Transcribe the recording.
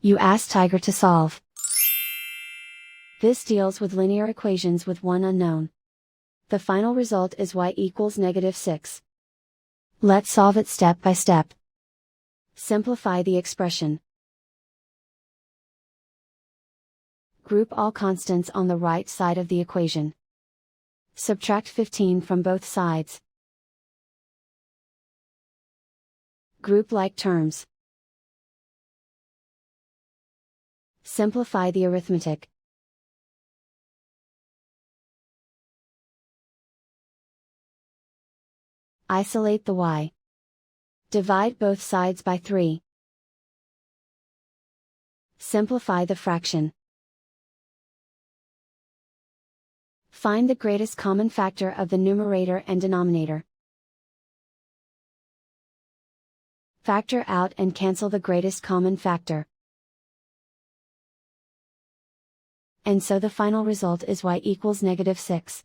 You ask Tiger to solve. This deals with linear equations with one unknown. The final result is y equals -6. Let's solve it step by step. Simplify the expression. Group all constants on the right side of the equation. Subtract 15 from both sides. Group like terms. Simplify the arithmetic. Isolate the y. Divide both sides by 3. Simplify the fraction. Find the greatest common factor of the numerator and denominator. Factor out and cancel the greatest common factor. And so the final result is y equals -6.